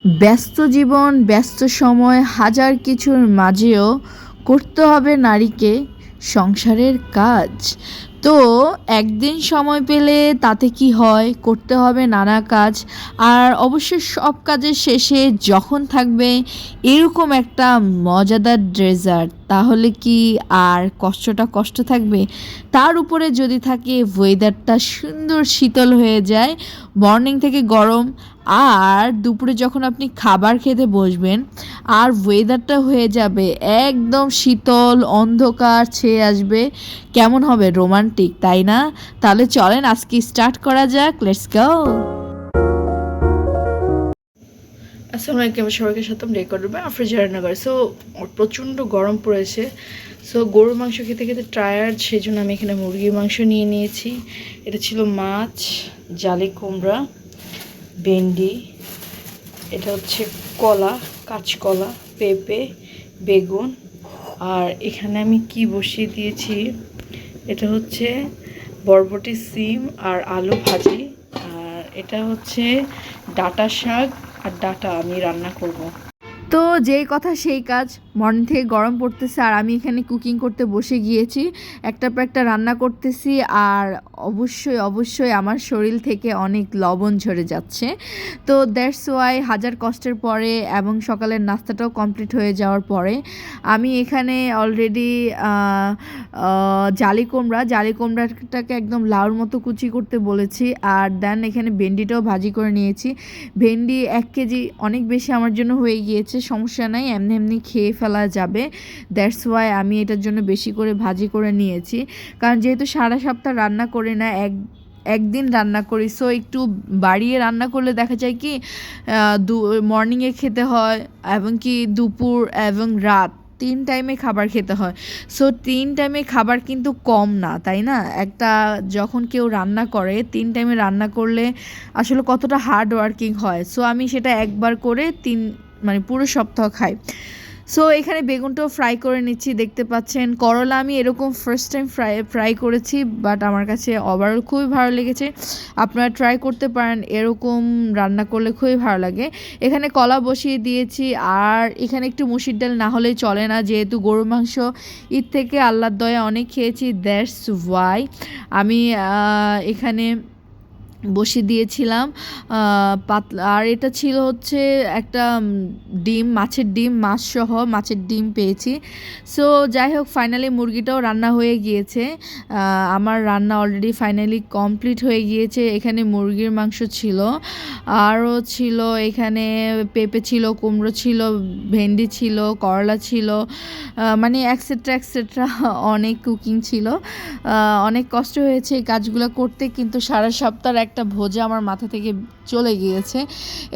ব্যস্ত জীবন, ব্যস্ত সময়, হাজার কিছুর মাঝেও করতে হবে নারীকে সংসারের কাজ। তো একদিন সময় পেলে তাতে কি হয়, করতে হবে নানা কাজ। আর অবশ্যই সব কাজের শেষে যখন থাকবে এরকম একটা মজাদার ডেজার্ট, তাহলে কি আর কষ্টটা কষ্ট থাকবে? তার উপরে যদি থাকে ওয়েদারটা সুন্দর শীতল হয়ে যায়, মর্নিং থেকে গরম, আর দুপুরে যখন আপনি খাবার খেতে বসবেন আর ওয়েদারটা হয়ে যাবে একদম শীতল, অন্ধকার ছেয়ে আসবে, কেমন হবে রোমান্টিক, তাই না? তাহলে চলেন আজকে স্টার্ট করা যাক, লেটস গো। আসসালামু আলাইকুম, সবাইকে সাথে রেকর্ড হবে রেফ্রিজারেটর। সো প্রচণ্ড গরম পড়েছে, সো গরুর মাংস খেতে খেতে টায়ার্ড, সেই জন্য আমি এখানে মুরগির মাংস নিয়ে নিয়েছি। এটা ছিল মাছ, জালি কুমড়া, ভেন্ডি, এটা হচ্ছে কলা, কাঁচকলা, পেঁপে, বেগুন। আর এখানে আমি কি বসিয়ে দিয়েছি, এটা হচ্ছে বরবটি, সিম আর আলু ভাজি। আর এটা হচ্ছে ডাঁটা শাক আর ডাঁটা আমি রান্না করব। তো যেই কথা সেই কাজ, মর্নিং থেকে গরম পড়তেছে আর আমি এখানে কুকিং করতে বসে গিয়েছি, একটার পর একটা রান্না করতেছি। আর অবশ্যই অবশ্যই আমার শরীর থেকে অনেক লবণ ঝরে যাচ্ছে। তো দ্যাটস ওয়াই হাজার কষ্টের পরে এবং সকালের নাস্তাটাও কমপ্লিট হয়ে যাওয়ার পরে আমি এখানে অলরেডি জালি কুমড়াটাকে একদম লাউর মতো কুচি করতে বলেছি। আর দেন এখানে ভেন্ডিটাও ভাজি করে নিয়েছি। ভেন্ডি 1 কেজি অনেক বেশি আমার জন্য হয়ে গিয়েছে, সমস্যা নাই, এমনি এমনি খেয়ে ফেলা যাবে। দ্যাটস ওয়াই আমি এটার জন্য বেশি করে ভাজি করে নিয়েছি, কারণ যেহেতু সারা সপ্তাহ রান্না করি না, একদিন রান্না করি, সো একটু বাড়িয়ে রান্না করলে দেখা যায় কি মর্নিংয়ে খেতে হয় এবং কি দুপুর এবং রাত 3 টাইমে খাবার খেতে হয়। সো 3 টাইমে খাবার কিন্তু কম না, তাই না? একটা যখন কেউ রান্না করে 3 টাইমে রান্না করলে আসলে কতটা হার্ড ওয়ার্কিং হয়। সো আমি সেটা একবার করে মানে পুরো সপ্তাহ খাই। সো এখানে বেগুনটাও ফ্রাই করে নিচ্ছি, দেখতে পাচ্ছেন। করলা আমি এরকম ফার্স্ট টাইম ফ্রাই করেছি, বাট আমার কাছে ওভারঅল খুবই ভালো লেগেছে। আপনারা ট্রাই করতে পারেন, এরকম রান্না করলে খুবই ভালো লাগে। এখানে কলা বসিয়ে দিয়েছি, আর এখানে একটু মুসুর ডাল না হলেই চলে না, যেহেতু গরুর মাংস ঈদ থেকে আল্লাহর দয়া অনেক খেয়েছি, দ্যাটস ওয়াই আমি এখানে বসিয়ে দিয়েছিলাম পাতলা। আর এটা ছিল হচ্ছে একটা ডিম, মাছের ডিম, মাছসহ মাছের ডিম পেয়েছি। সো যাই হোক, ফাইনালি মুরগিটাও রান্না হয়ে গিয়েছে। আমার রান্না অলরেডি ফাইনালি কমপ্লিট হয়ে গিয়েছে। এখানে মুরগির মাংস ছিল, আরও ছিল এখানে পেঁপে ছিল, কুমড়ো ছিল, ভেন্ডি ছিল, করলা ছিল, মানে এক্সেট্রা এক্সেট্রা অনেক কুকিং ছিল। অনেক কষ্ট হয়েছে এই কাজগুলো করতে, কিন্তু সারা সপ্তাহের একটা ভোজা আমার মাথা থেকে চলে গিয়েছে।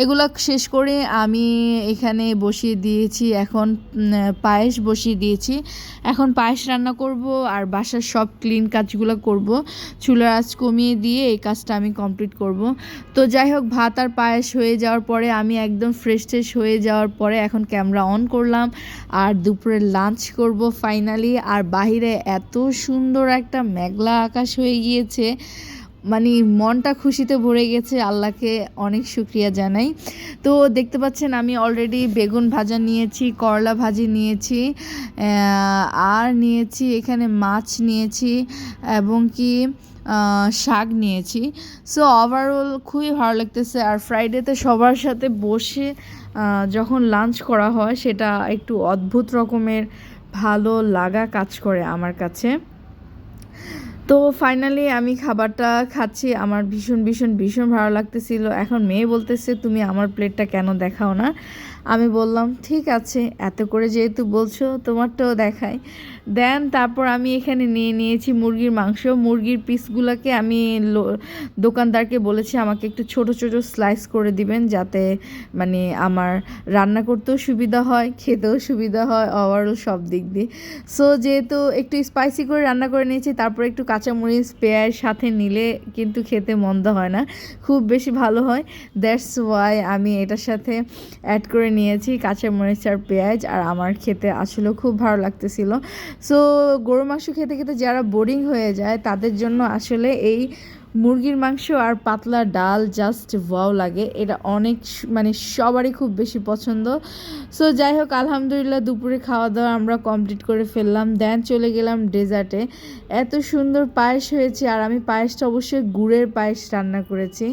এগুলো শেষ করে আমি এখানে বসিয়ে দিয়েছি, এখন পায়েস বসিয়ে দিয়েছি। এখন পায়েস রান্না করব আর বাসার সব ক্লিন কাজগুলো করব। চুলার আঁচ কমিয়ে দিয়ে এই কাজটা আমি কমপ্লিট করব। তো যাই হোক, ভাত আর পায়েস হয়ে যাওয়ার পরে আমি একদম ফ্রেশ হয়ে যাওয়ার পরে এখন ক্যামেরা অন করলাম আর দুপুরে লাঞ্চ করব ফাইনালি। আর বাহিরে এত সুন্দর একটা মেঘলা আকাশ হয়ে গিয়েছে, মানে মনটা খুশিতে ভরে গেছে, আল্লাহকে অনেক শুকরিয়া জানাই। তো দেখতে পাচ্ছেন আমি অলরেডি বেগুন ভাজা নিয়েছি, করলা ভাজি নিয়েছি, আর নিয়েছি এখানে মাছ নিয়েছি এবং কি শাক নিয়েছি। সো ওভারঅল খুবই ভালো লাগতেছে। আর ফ্রাইডেতে সবার সাথে বসে যখন লাঞ্চ করা হয়, সেটা একটু অদ্ভুত রকমের ভালো লাগা কাজ করে আমার কাছে। তো ফাইনালি আমি খাবারটা খাচ্ছি, আমার ভীষণ ভীষণ ভীষণ ভালো লাগতেছিল। এখন মেয়ে বলতেছে তুমি আমার প্লেটটা কেন দেখাও না? আমি বললাম ঠিক আছে, এত করে যেহেতু বলছো তোমারটাও দেখাই। দেন তারপর আমি এখানে নিয়ে নিয়েছি মুরগির মাংস। মুরগির পিসগুলোকে আমি দোকানদারকে বলেছি আমাকে একটু ছোট ছোট স্লাইস করে দিবেন, যাতে মানে আমার রান্না করতেও সুবিধা হয়, খেতেও সুবিধা হয়, ওভারঅল সব দিক দিয়ে। সো যেহেতু একটু স্পাইসি করে রান্না করে নিয়েছি, তারপর একটু কাঁচামরিচ পেঁয়াজ সাথে নিলে কিন্তু খেতে মন্দ হয় না, খুব বেশি ভালো হয়। দ্যাটস ওয়াই আমি এটার সাথে অ্যাড করে নিয়েছি কাঁচামরিচ আর পেঁয়াজ, আর আমার খেতে আসলে খুব ভালো লাগতেছিল। সো গরু মাংস খেতে খেতে যারা বোরিং হয়ে যায় তাদের জন্য আসলে এই মুরগির মাংস আর পাতলা ডাল জাস্ট ওয়াও লাগে, এটা অনেক মানে সবারই খুব বেশি পছন্দ। সো যাই হোক, আলহামদুলিল্লাহ দুপুরে খাওয়া দাওয়া আমরা কমপ্লিট করে ফেললাম। দেন চলে গেলাম ডেজার্টে। এত সুন্দর পায়েস হয়েছে, আর আমি পায়েসটা অবশ্যই গুড়ের পায়েস রান্না করেছি।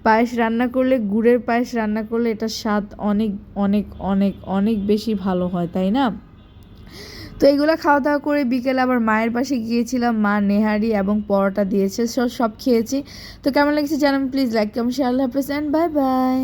পায়েস রান্না করলে, গুড়ের পায়েস রান্না করলে এটার স্বাদ অনেক অনেক অনেক অনেক বেশি ভালো হয়, তাই না? তো এগুলো খাওয়া দাওয়া করে বিকেলে আবার মায়ের পাশে গিয়েছিলাম, মা নেহারি এবং পরোটা দিয়েছে, সব খেয়েছি। তো কেমন লাগছে জানান প্লিজ, লাইক কমেন্ট শেয়ার, আল্লাহ হাফেজ এন্ড বাই বাই।